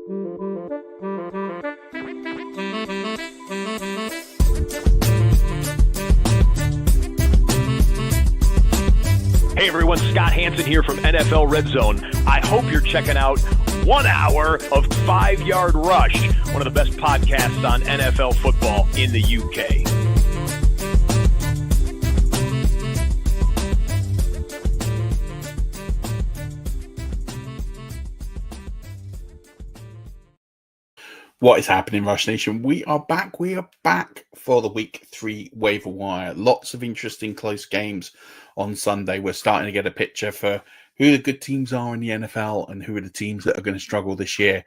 Hey everyone, Scott Hansen here from NFL Red Zone. I hope you're checking out 1 hour of 5-Yard Rush, one of the best podcasts on NFL football in the UK. What is happening, Rush Nation? We are back. We are back for the Week 3 Waiver Wire. Lots of interesting close games on Sunday. We're starting to get a picture for who the good teams are in the NFL and who are the teams that are going to struggle this year.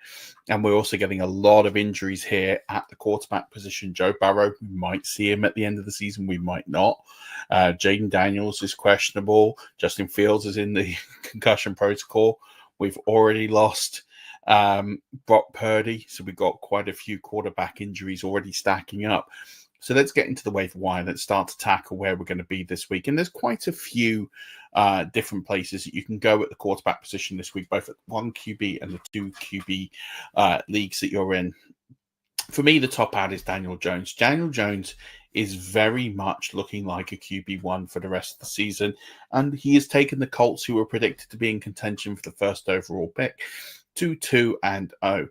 And we're also getting a lot of injuries here at the quarterback position. Joe Burrow, we might see him at the end of the season. We might not. Jaden Daniels is questionable. Justin Fields is in the concussion protocol. We've already lost Brock Purdy, so we've got quite a few quarterback injuries already stacking up. So let's get into the waiver wire. Let's start to tackle where we're going to be this week. And there's quite a few different places that you can go at the quarterback position this week, both at 1 QB and the 2 QB leagues that you're in. For me, the top ad is Daniel Jones. Daniel Jones is very much looking like a QB1 for the rest of the season. And he has taken the Colts, who were predicted to be in contention for the first overall pick, to 2-0.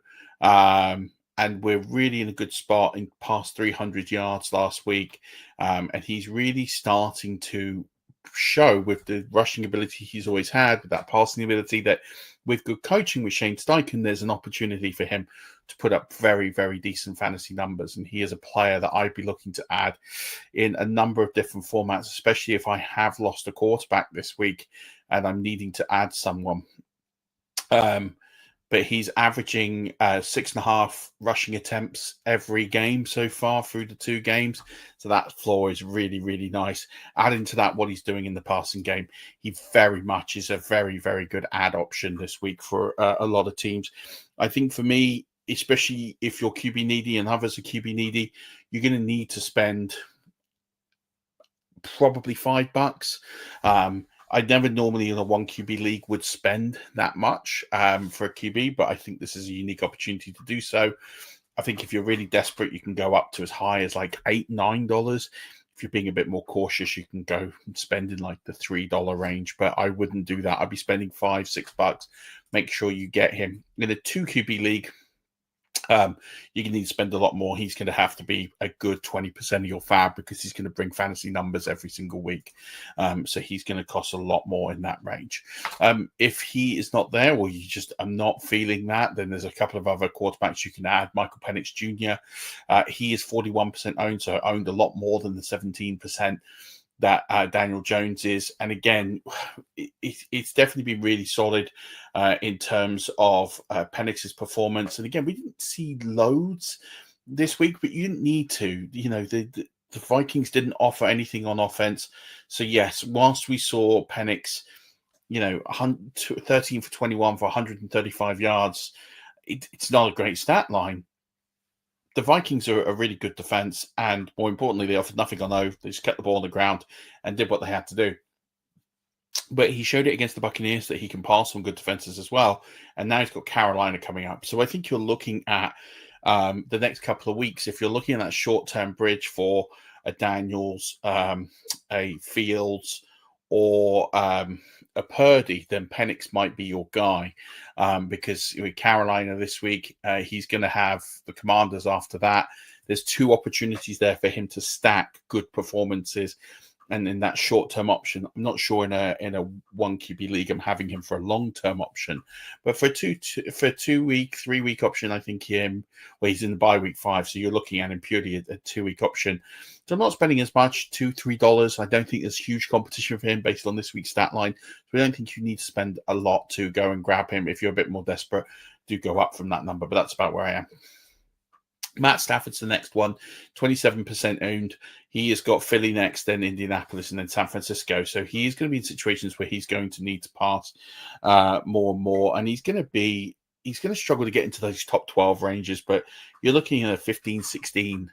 And we're really in a good spot in past 300 yards last week. And he's really starting to show with the rushing ability he's always had, with that passing ability, that with good coaching with Shane Steichen, there's an opportunity for him to put up very, very decent fantasy numbers. And he is a player that I'd be looking to add in a number of different formats, especially if I have lost a quarterback this week and I'm needing to add someone. But he's averaging 6.5 rushing attempts every game so far through the 2 games. So that floor is really, really nice. Adding to that what he's doing in the passing game, he very much is a very, very good ad option this week for a lot of teams. I think for me, especially if you're QB needy and others are QB needy, you're going to need to spend probably $5. I never normally in a 1 QB league would spend that much for a QB, but I think this is a unique opportunity to do so. I think if you're really desperate, you can go up to as high as like $8, $9. If you're being a bit more cautious, you can go and spend in like the $3 range, but I wouldn't do that. I'd be spending $5, $6. Make sure you get him. In a 2 QB league, you're going to need to spend a lot more. He's going to have to be a good 20% of your fab because he's going to bring fantasy numbers every single week. So he's going to cost a lot more in that range. If he is not there, or you just are not feeling that, then there's a couple of other quarterbacks you can add. Michael Penix Jr. He is 41% owned, so owned a lot more than the 17% that Daniel Jones is. And again, it's definitely been really solid in terms of Penix's performance. And again, we didn't see loads this week, but you didn't need to. You know, the Vikings didn't offer anything on offense. So yes, whilst we saw Penix, 13 for 21 for 135 yards, it's not a great stat line. The Vikings are a really good defense, and more importantly, they offered nothing on over. They just kept the ball on the ground and did what they had to do. But he showed it against the Buccaneers that he can pass on good defenses as well. And now he's got Carolina coming up. So I think you're looking at the next couple of weeks. If you're looking at that short-term bridge for a Daniels, a Fields, or a Purdy, then Penix might be your guy because with Carolina this week, he's going to have the Commanders after that. There's 2 opportunities there for him to stack good performances. And in that short-term option, I'm not sure in a 1 QB league I'm having him for a long-term option, but for a 2-week, 3-week option, I think he's in the bye week 5, so you're looking at him purely a 2-week option. So I'm not spending as much, $2, $3. I don't think there's huge competition for him based on this week's stat line. So I don't think you need to spend a lot to go and grab him. If you're a bit more desperate, do go up from that number, but that's about where I am. Matt Stafford's the next one, 27% owned. He has got Philly next, then Indianapolis, and then San Francisco. So he is going to be in situations where he's going to need to pass more and more. And he's going to struggle to get into those top 12 ranges, but you're looking at a 15, 16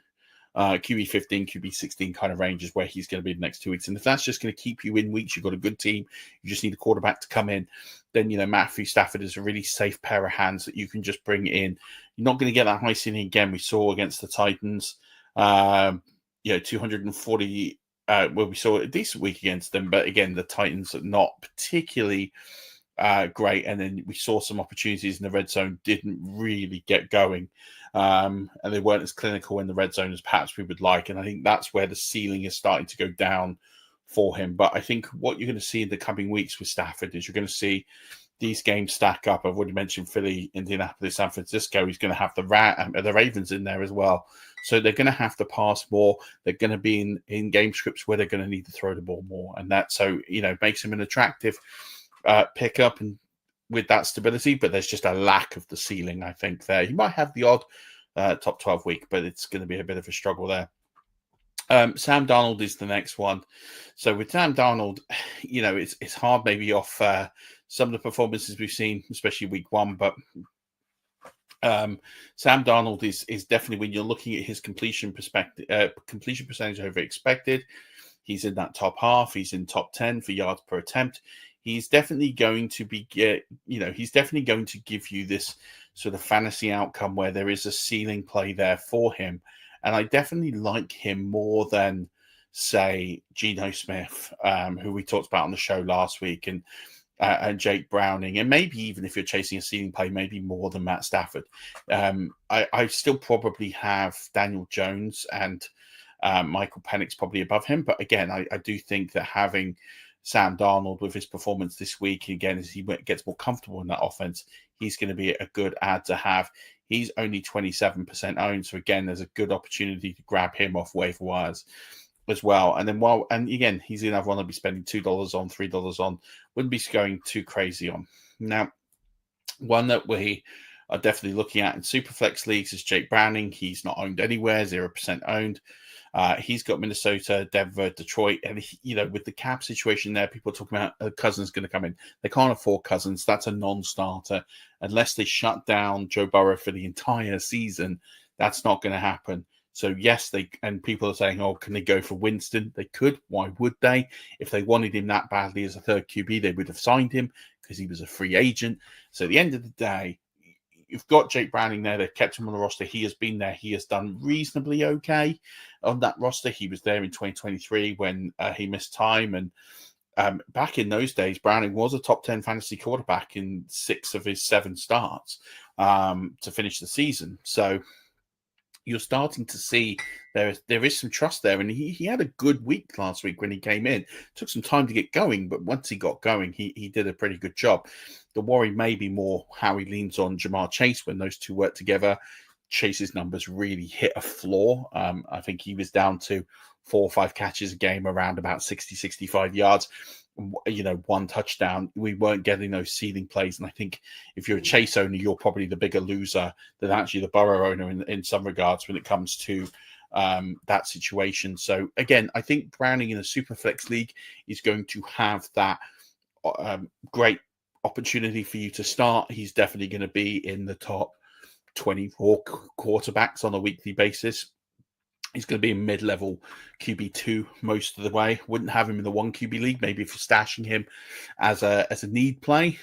QB 15, QB 16 kind of range is where he's going to be the next 2 weeks. And if that's just going to keep you in weeks, you've got a good team, you just need a quarterback to come in, then, Matthew Stafford is a really safe pair of hands that you can just bring in. You're not going to get that high ceiling again. We saw against the Titans, 240. We saw a decent week against them, but again, the Titans are not particularly great. And then we saw some opportunities in the red zone, didn't really get going. And they weren't as clinical in the red zone as perhaps we would like. And I think that's where the ceiling is starting to go down for him. But I think what you're going to see in the coming weeks with Stafford is you're going to see these games stack up. I've already mentioned Philly, Indianapolis, San Francisco. He's going to have the Ravens in there as well. So they're going to have to pass more. They're going to be in game scripts where they're going to need to throw the ball more. And that, makes him an attractive pickup and with that stability, but there's just a lack of the ceiling, I think, there. He might have the odd top 12 week, but it's going to be a bit of a struggle there. Sam Darnold is the next one. So with Sam Darnold, it's hard maybe off some of the performances we've seen, especially week one, but Sam Darnold is definitely, when you're looking at his completion percentage over expected, he's in that top half. He's in top 10 for yards per attempt. He's definitely going to he's definitely going to give you this sort of fantasy outcome where there is a ceiling play there for him. And I definitely like him more than, say, Geno Smith, who we talked about on the show last week, and Jake Browning, and maybe even if you're chasing a ceiling play, maybe more than Matt Stafford. I still probably have Daniel Jones and Michael Penix probably above him. But again, I do think that having Sam Darnold with his performance this week, again, as he gets more comfortable in that offense, he's going to be a good add to have. He's only 27% owned. So again, there's a good opportunity to grab him off waiver wires as well. And then again, he's going to have one I'll be spending $2 on, $3 on. Wouldn't be going too crazy on. Now, one that we are definitely looking at in Superflex leagues is Jake Browning. He's not owned anywhere, 0% owned. He's got Minnesota, Denver, Detroit, and with the cap situation there, people are talking about Cousins going to come in. They can't afford Cousins. That's a non-starter unless they shut down Joe Burrow for the entire season. That's not going to happen. So yes, people are saying, oh, can they go for Winston? They could. Why would they? If they wanted him that badly as a third QB, they would have signed him because he was a free agent. So at the end of the day, you've got Jake Browning there. They've kept him on the roster. He has been there. He has done reasonably okay on that roster. He was there in 2023 when he missed time. And back in those days, Browning was a top 10 fantasy quarterback in 6 of his 7 starts to finish the season. So you're starting to see there is some trust there. And he had a good week last week when he came in. Took some time to get going, but once he got going, he did a pretty good job. The worry may be more how he leans on Jamar Chase when those two work together. Chase's numbers really hit a floor. I think he was down to 4 or 5 catches a game, around about 60, 65 yards. 1 touchdown. We weren't getting those ceiling plays. And I think if you're a Chase owner, you're probably the bigger loser than actually the Burrow owner in some regards when it comes to that situation. So again, I think Browning in a Superflex league is going to have that great opportunity for you to start. He's definitely going to be in the top 24 quarterbacks on a weekly basis. He's going to be a mid-level QB2 most of the way. Wouldn't have him in the 1 QB league. Maybe if you're stashing him as a need play,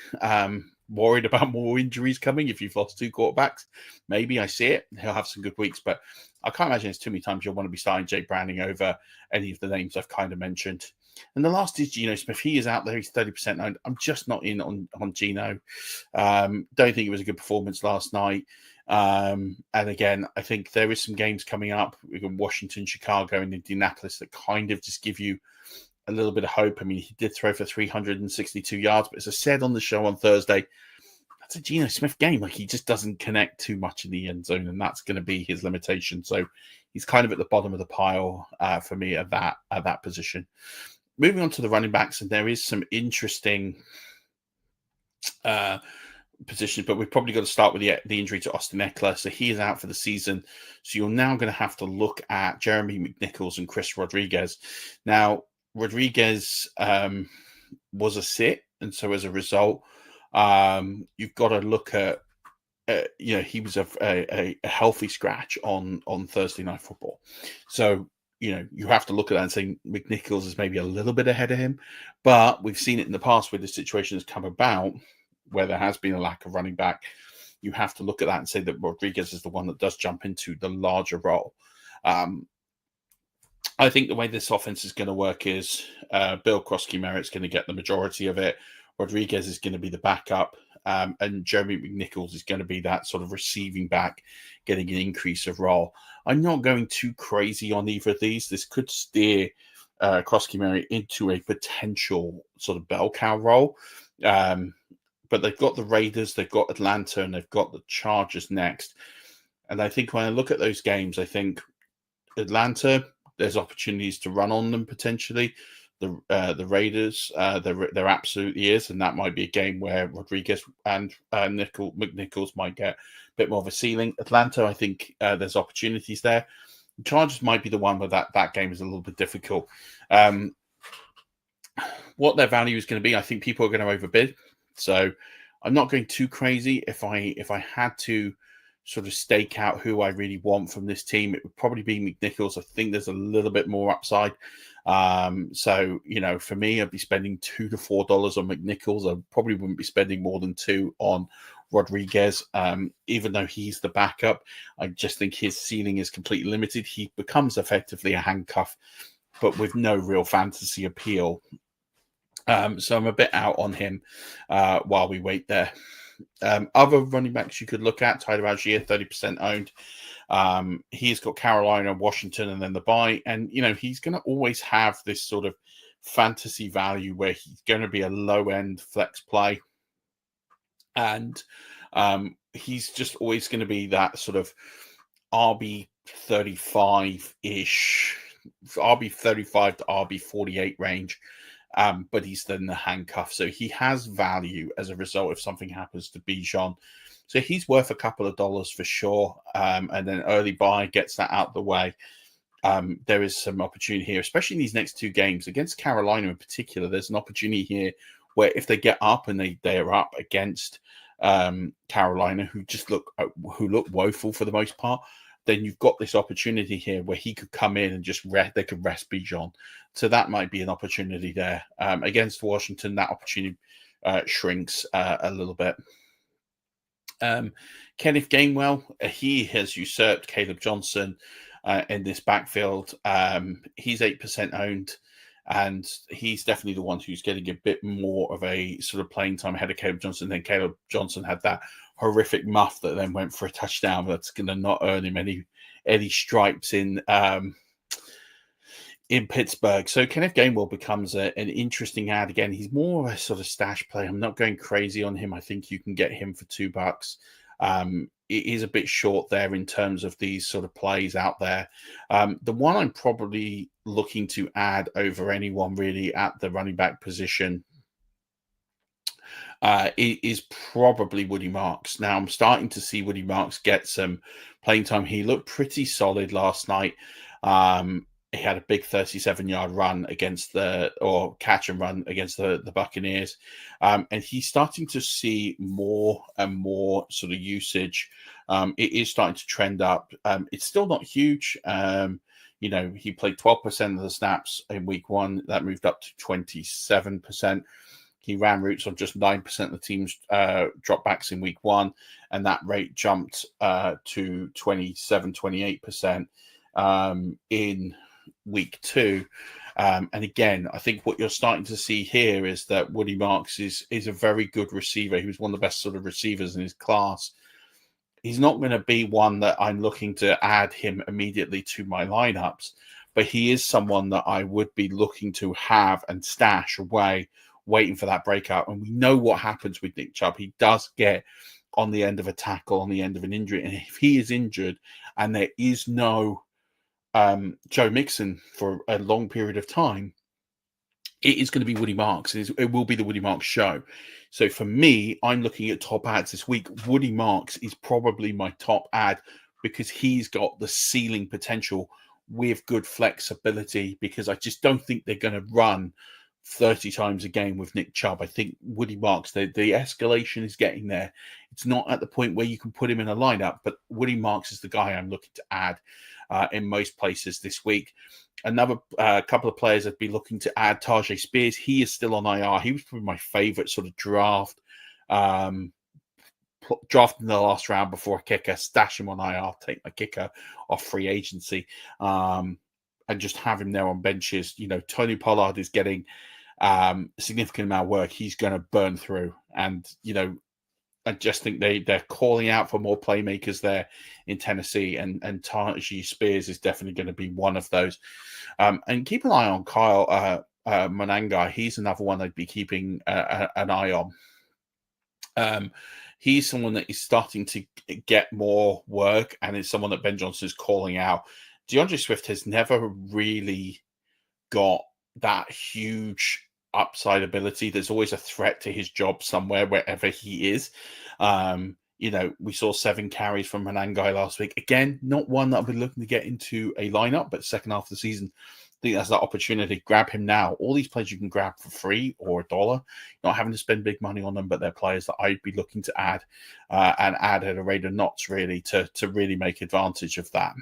worried about more injuries coming if you've lost 2 quarterbacks. Maybe I see it. He'll have some good weeks, but I can't imagine there's too many times you'll want to be starting Jake Browning over any of the names I've kind of mentioned. And the last is Geno Smith. He is out there. He's 30% owned. I'm just not in on Geno. Don't think it was a good performance last night. And again, I think there is some games coming up. We've got Washington, Chicago, and Indianapolis that kind of just give you a little bit of hope. I mean, he did throw for 362 yards, but as I said on the show on Thursday, that's a Geno Smith game. Like, he just doesn't connect too much in the end zone, and that's going to be his limitation. So he's kind of at the bottom of the pile for me at that position. Moving on to the running backs, and there is some interesting positions, but we've probably got to start with the injury to Austin Eckler. So he is out for the season. So you're now going to have to look at Jeremy McNichols and Chris Rodriguez. Now, Rodriguez was a sit, and so as a result, you've got to look at he was a healthy scratch on Thursday Night Football. So, you have to look at that and say McNichols is maybe a little bit ahead of him. But we've seen it in the past where the situation has come about where there has been a lack of running back. You have to look at that and say that Rodriguez is the one that does jump into the larger role. I think the way this offense is going to work is Bill Krosky-Merritt's going to get the majority of it. Rodriguez is going to be the backup. And Jeremy McNichols is going to be that sort of receiving back, getting an increase of role. I'm not going too crazy on either of these. This could steer Krosky-Merritt into a potential sort of bell cow role. But they've got the Raiders, they've got Atlanta, and they've got the Chargers next. And I think when I look at those games, I think Atlanta, there's opportunities to run on them potentially. The Raiders, there absolutely is, and that might be a game where Rodriguez and McNichols might get a bit more of a ceiling. Atlanta, I think there's opportunities there. The Chargers might be the one where that game is a little bit difficult. What their value is going to be, I think people are going to overbid. So I'm not going too crazy. If I had to sort of stake out who I really want from this team, it would probably be McNichols. I think there's a little bit more upside. So, for me, I'd be spending $2 to $4 on McNichols. I probably wouldn't be spending more than $2 on Rodriguez. Even though he's the backup, I just think his ceiling is completely limited. He becomes effectively a handcuff, but with no real fantasy appeal. So I'm a bit out on him while we wait there. Other running backs you could look at, Tyler Algier, 30% owned. He's got Carolina, Washington, and then the bye. And, he's going to always have this sort of fantasy value where he's going to be a low-end flex play. And he's just always going to be that sort of RB 35-ish, RB 35 to RB 48 range. But he's then the handcuff. So he has value as a result if something happens to Bijan. So he's worth a couple of dollars for sure. And then early buy gets that out of the way. There is some opportunity here, especially in these next two games. Against Carolina in particular, there's an opportunity here where if they get up and they are up against Carolina, who look woeful for the most part, then you've got this opportunity here where he could come in and they could rest Bijan. So that might be an opportunity there. Against Washington, that opportunity shrinks a little bit. Kenneth Gainwell, he has usurped Caleb Johnson in this backfield. He's 8% owned, and he's definitely the one who's getting a bit more of a sort of playing time ahead of Caleb Johnson. Then Caleb Johnson had that horrific muff that then went for a touchdown. That's going to not earn him any stripes in Pittsburgh. So Kenneth Gainwell becomes an interesting ad. Again, he's more of a sort of stash play. I'm not going crazy on him. I think you can get him for $2. It is a bit short there in terms of these sort of plays out there. The one I'm probably looking to add over anyone really at the running back position is probably Woody Marks. Now, I'm starting to see Woody Marks get some playing time. He looked pretty solid last night. He had a big 37-yard run catch and run against the Buccaneers. And he's starting to see more and more sort of usage. It is starting to trend up. It's still not huge. He played 12% of the snaps in week one. That moved up to 27%. He ran routes on just 9% of the team's dropbacks in week one, and that rate jumped to 28% in week two. And again, I think what you're starting to see here is that Woody Marks is a very good receiver. He was one of the best sort of receivers in his class. He's not going to be one that I'm looking to add him immediately to my lineups, but he is someone that I would be looking to have and stash away, waiting for that breakout. And we know what happens with Nick Chubb. He does get on the end of a tackle, on the end of an injury. And if he is injured and there is no Joe Mixon for a long period of time, it is going to be Woody Marks. It will be the Woody Marks show. So for me, I'm looking at top ads this week. Woody Marks is probably my top ad because he's got the ceiling potential with good flexibility, because I just don't think they're going to run 30 times a game with Nick Chubb. I think Woody Marks, the escalation is getting there. It's not at the point where you can put him in a lineup, but Woody Marks is the guy I'm looking to add in most places this week. Another couple of players I'd be looking to add, Tajay Spears. He is still on IR. He was probably my favorite sort of draft in the last round before a kicker, stash him on IR, take my kicker off free agency, and just have him there on benches. Tony Pollard is getting a significant amount of work. He's going to burn through, and I just think they're calling out for more playmakers there in Tennessee, and Tajay Spears is definitely going to be one of those. And keep an eye on Kyle Monangai. He's another one I'd be keeping an eye on. He's someone that is starting to get more work, and it's someone that Ben Johnson is calling out. DeAndre Swift has never really got that huge upside ability. There's always a threat to his job somewhere, wherever he is. We saw 7 carries from Monangai last week. Again, not one that I've been looking to get into a lineup, but second half of the season, I think that's that opportunity. Grab him now. All these players you can grab for free or $1, not having to spend big money on them, but they're players that I'd be looking to add and add at a rate of knots, really, to really make advantage of that.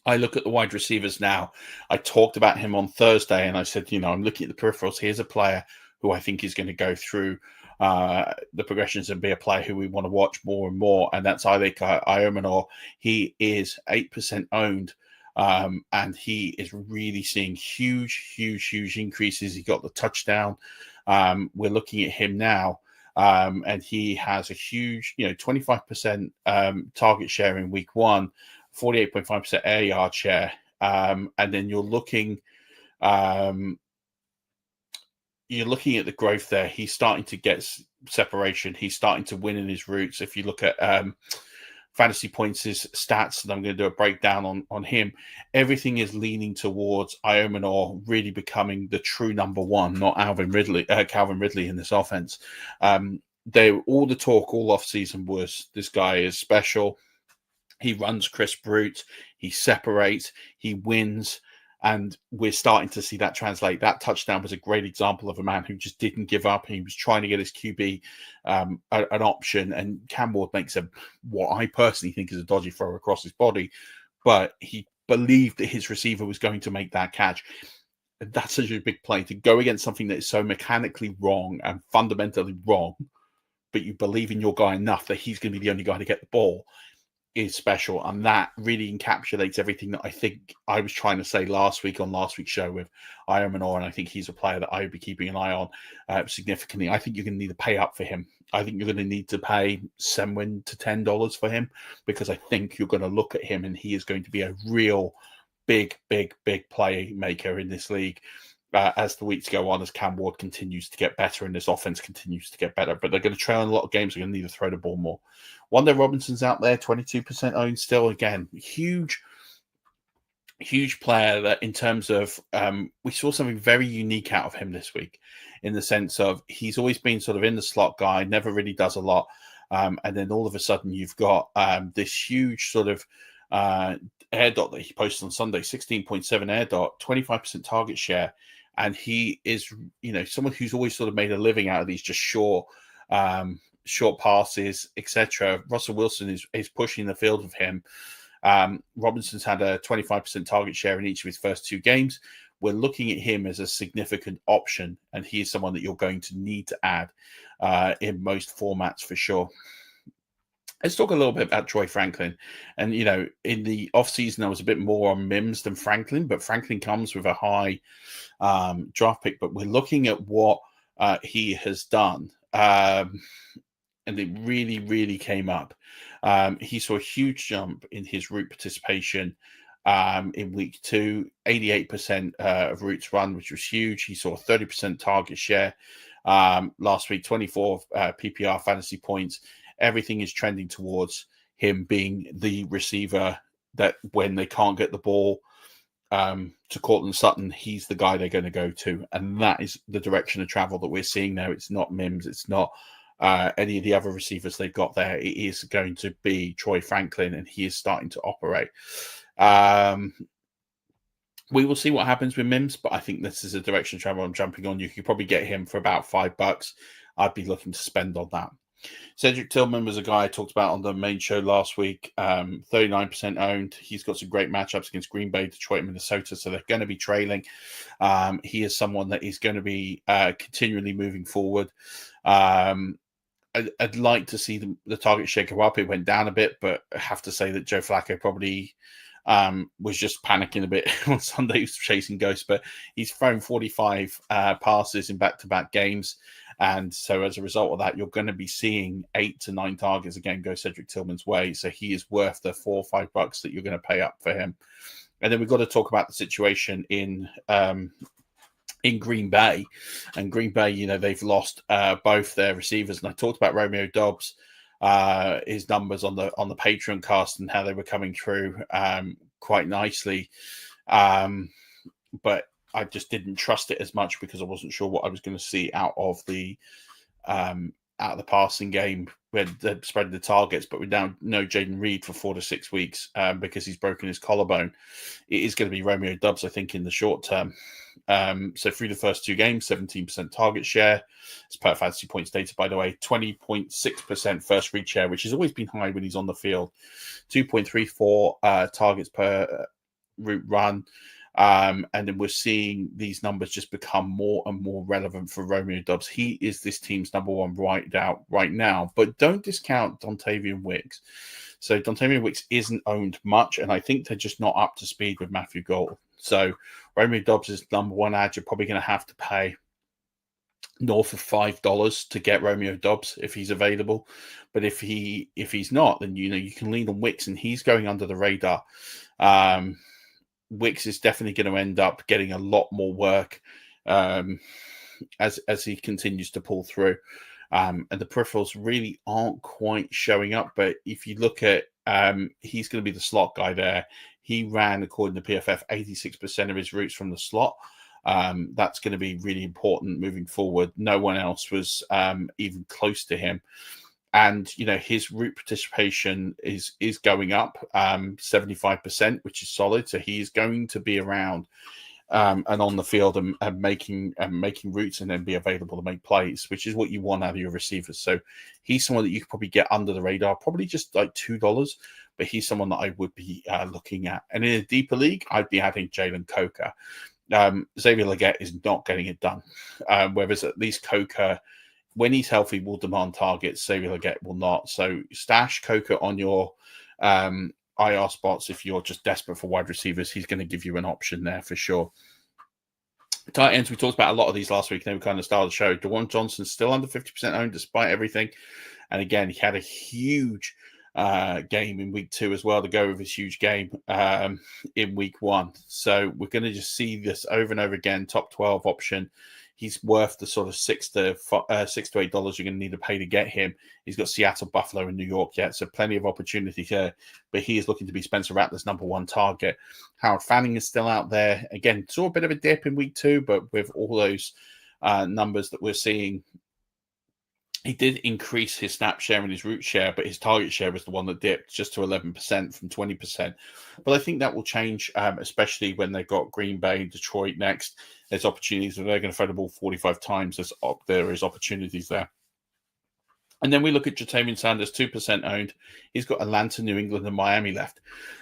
I look at the wide receivers now. I talked about him on Thursday, and I said, I'm looking at the peripherals. Here's a player who I think is going to go through the progressions and be a player who we want to watch more and more, and that's Alek Iomenor. He is 8% owned, and he is really seeing huge increases. He got the touchdown. We're looking at him now, and he has a huge, 25% target share in week 1, 48.5% air yard share, and then you're looking at the growth there. He's starting to get separation. He's starting to win in his routes. If you look at Fantasy Points' stats, and I'm going to do a breakdown on him, everything is leaning towards Iomenor really becoming the true number one, not Calvin Ridley in this offense. All the talk all off season was this guy is special. He runs crisp routes, he separates, he wins, and we're starting to see that translate. That touchdown was a great example of a man who just didn't give up. He was trying to get his QB an option, and Cam Ward makes what I personally think is a dodgy throw across his body, but he believed that his receiver was going to make that catch. That's such a big play to go against something that is so mechanically wrong and fundamentally wrong, but you believe in your guy enough that he's going to be the only guy to get the ball. Is special, and that really encapsulates everything that I think I was trying to say last week on last week's show with Iomenor, and I think he's a player that I would be keeping an eye on significantly. I think you're going to need to pay up for him. I think you're going to need to pay $7 to $10 for him, because I think you're going to look at him and he is going to be a real big playmaker in this league as the weeks go on, as Cam Ward continues to get better and this offense continues to get better. But they're going to trail in a lot of games. They're going to need to throw the ball more. Wanda Robinson's out there, 22% owned still. Again, huge player that in terms of, we saw something very unique out of him this week in the sense of he's always been sort of in the slot guy, never really does a lot. And then all of a sudden you've got this huge sort of air dot that he posted on Sunday, 16.7 air dot, 25% target share. And he is, someone who's always sort of made a living out of these just short passes, etc. Russell Wilson is pushing the field with him. Robinson's had a 25% target share in each of his first 2 games. We're looking at him as a significant option, and he is someone that you're going to need to add in most formats for sure. Let's talk a little bit about Troy Franklin. And, in the offseason, I was a bit more on Mims than Franklin, but Franklin comes with a high draft pick. But we're looking at what he has done. And it really came up. He saw a huge jump in his route participation in week 2, 88% of routes run, which was huge. He saw a 30% target share last week, 24 PPR fantasy points. Everything is trending towards him being the receiver that when they can't get the ball to Cortland Sutton, he's the guy they're going to go to. And that is the direction of travel that we're seeing now. It's not Mims. It's not any of the other receivers they've got there. It is going to be Troy Franklin, and he is starting to operate. We will see what happens with Mims, but I think this is a direction of travel I'm jumping on. You could probably get him for about $5. I'd be looking to spend on that. Cedric Tillman was a guy I talked about on the main show last week. 39% owned. He's got some great matchups against Green Bay, Detroit, and Minnesota, so they're going to be trailing. He is someone that is going to be continually moving forward. I'd like to see the target share go up. It went down a bit, but I have to say that Joe Flacco probably was just panicking a bit on Sunday. He was chasing ghosts, but he's thrown 45 passes in back-to-back games. And so as a result of that, you're going to be seeing 8 to 9 targets again go Cedric Tillman's way. So he is worth the $4 or $5 that you're going to pay up for him. And then we've got to talk about the situation in Green Bay. And Green Bay, they've lost both their receivers. And I talked about Romeo Doubs, his numbers on the Patreon cast and how they were coming through quite nicely. But I just didn't trust it as much because I wasn't sure what I was going to see out of the passing game when they're spreading the targets. But we now know Jaden Reed for 4 to 6 weeks because he's broken his collarbone. It is going to be Romeo Doubs, I think, in the short term. So through the first 2 games, 17% target share. It's per fantasy points data, by the way. 20.6% first read share, which has always been high when he's on the field. 2.34 targets per route run. And then we're seeing these numbers just become more and more relevant for Romeo Doubs. He is this team's number one right now, but don't discount Dontavian Wicks. So Dontavian Wicks isn't owned much, and I think they're just not up to speed with Matthew Gould. So Romeo Doubs is number one ad. You're probably going to have to pay north of $5 to get Romeo Doubs if he's available. But if he's not, then you can lean on Wicks, and he's going under the radar. Wicks is definitely going to end up getting a lot more work as he continues to pull through. And the peripherals really aren't quite showing up. But if you look at, he's going to be the slot guy there. He ran, according to PFF, 86% of his routes from the slot. That's going to be really important moving forward. No one else was even close to him. And, his route participation is going up 75%, which is solid. So he's going to be around and on the field and making routes and then be available to make plays, which is what you want out of your receivers. So he's someone that you could probably get under the radar, probably just like $2, but he's someone that I would be looking at. And in a deeper league, I'd be adding Jalen Coker. Xavier Legette is not getting it done, whereas at least Coker, when he's healthy, will demand targets. Xavier Legette will not. So stash Coker on your IR spots if you're just desperate for wide receivers. He's going to give you an option there for sure. Tight ends, we talked about a lot of these last week. They were kind of started the show. DeJuan Johnson's still under 50% owned despite everything. And again, he had a huge game in week 2 as well to go with his huge game in week 1. So we're going to just see this over and over again. Top 12 option. He's worth the sort of $6 to $8 you're going to need to pay to get him. He's got Seattle, Buffalo, and New York yet, so plenty of opportunity here. But he is looking to be Spencer Rattler's number one target. Howard Fanning is still out there. Again, saw a bit of a dip in week 2, but with all those numbers that we're seeing, he did increase his snap share and his route share, but his target share was the one that dipped just to 11% from 20%. But I think that will change, especially when they've got Green Bay and Detroit next. There's opportunities where they're going to throw the ball 45 times. There is opportunities there. And then we look at Jatavian Sanders, 2% owned. He's got Atlanta, New England, and Miami left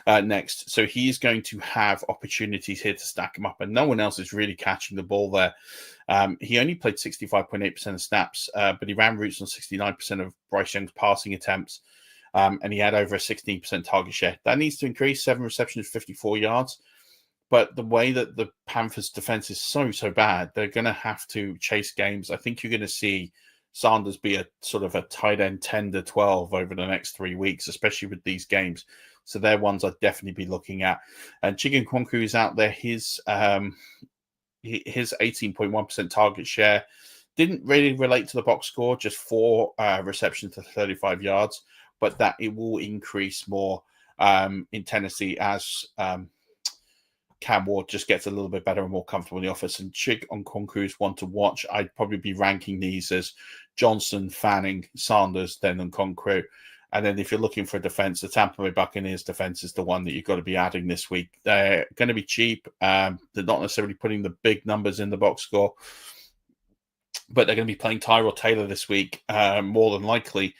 next. So he's going to have opportunities here to stack him up, and no one else is really catching the ball there. He only played 65.8% of snaps, but he ran routes on 69% of Bryce Young's passing attempts, and he had over a 16% target share. That needs to increase. 7 receptions, 54 yards. But the way that the Panthers' defense is so bad, they're going to have to chase games. I think you're going to see Sanders be a sort of a tight end 10 to 12 over the next 3 weeks, especially with these games. So they're ones I'd definitely be looking at. And Chicken Kwanku is out there. His 18.1% target share didn't really relate to the box score, just 4 receptions to 35 yards, but that it will increase more in Tennessee as Cam Ward just gets a little bit better and more comfortable in the office. And Chig Okonkwo is one to watch. I'd probably be ranking these as Johnson, Fanning, Sanders, then Okonkwo. And then if you're looking for a defense, the Tampa Bay Buccaneers defense is the one that you've got to be adding this week. They're going to be cheap. They're not necessarily putting the big numbers in the box score, but they're going to be playing Tyrod Taylor this week, more than likely.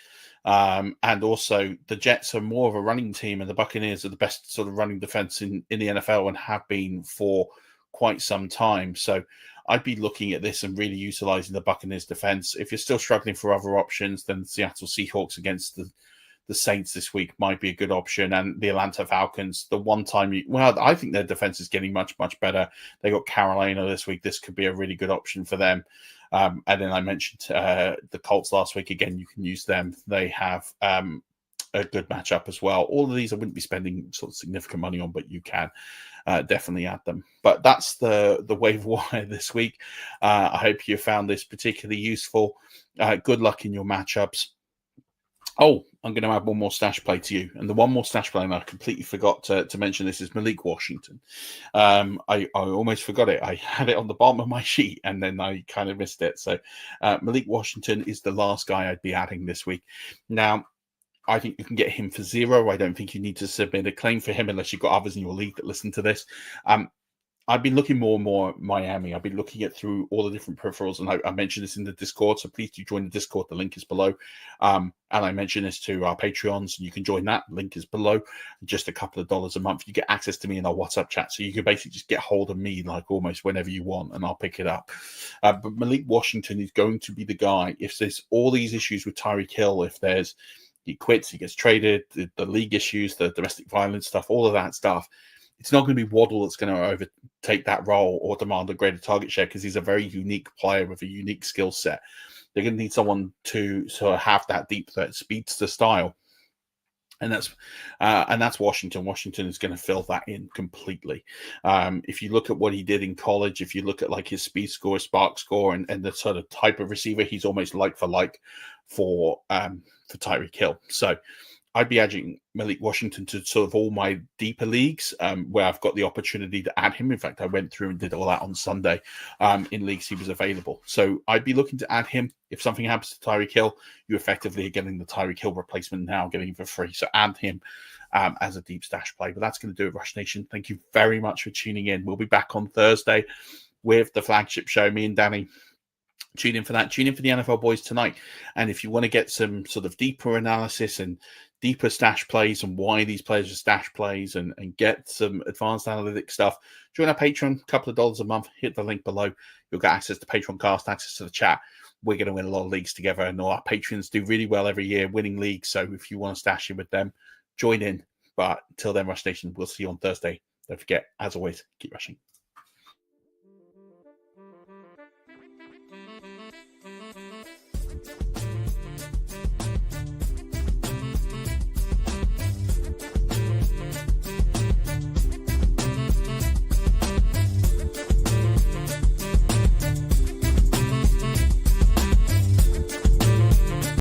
And also, the Jets are more of a running team, and the Buccaneers are the best sort of running defense in the NFL and have been for quite some time. So I'd be looking at this and really utilizing the Buccaneers defense. If you're still struggling for other options, then the Seattle Seahawks against the Saints this week might be a good option, and the Atlanta Falcons. I think their defense is getting much, much better. They got Carolina this week. This could be a really good option for them. And then I mentioned the Colts last week. Again, you can use them. They have a good matchup as well. All of these I wouldn't be spending sort of significant money on, but you can definitely add them. But that's the waiver wire this week. I hope you found this particularly useful. Good luck in your matchups. Oh, I'm going to add one more stash play to you. And the one more stash play, and I completely forgot to mention this, is Malik Washington. I almost forgot it. I had it on the bottom of my sheet, and then I kind of missed it. So Malik Washington is the last guy I'd be adding this week. Now, I think you can get him for $0. I don't think you need to submit a claim for him unless you've got others in your league that listen to this. I've been looking more and more at Miami. I've been looking at through all the different peripherals, and I mentioned this in the Discord, so please do join the Discord. The link is below. And I mentioned this to our Patreons, and you can join that. Link is below. Just a couple of dollars a month. You get access to me in our WhatsApp chat, so you can basically just get hold of me like almost whenever you want, and I'll pick it up. But Malik Washington is going to be the guy. If there's all these issues with Tyreek Hill, if he quits, he gets traded, the league issues, the domestic violence stuff, all of that stuff, it's not going to be Waddle that's going to overtake that role or demand a greater target share, because he's a very unique player with a unique skill set. They're going to need someone to sort of have that deep threat speedster style. And that's Washington. Washington is going to fill that in completely. If you look at what he did in college, if you look at like his speed score, spark score, and the sort of type of receiver, he's almost like for Tyreek Hill. So I'd be adding Malik Washington to sort of all my deeper leagues where I've got the opportunity to add him. In fact, I went through and did all that on Sunday in leagues he was available. So I'd be looking to add him. If something happens to Tyreek Hill, you effectively are getting the Tyreek Hill replacement now, getting him for free. So add him as a deep stash play. But that's going to do it, Rush Nation. Thank you very much for tuning in. We'll be back on Thursday with the flagship show. Me and Danny. Tune in for that. Tune in for the NFL Boys tonight. And if you want to get some sort of deeper analysis and deeper stash plays and why these players are stash plays and get some advanced analytics stuff, join our Patreon, a couple of dollars a month. Hit the link below. You'll get access to Patreon cast, access to the chat. We're going to win a lot of leagues together, and all our patrons do really well every year winning leagues. So if you want to stash in with them, join in. But until then, Rush Nation, we'll see you on Thursday. Don't forget, as always, keep rushing.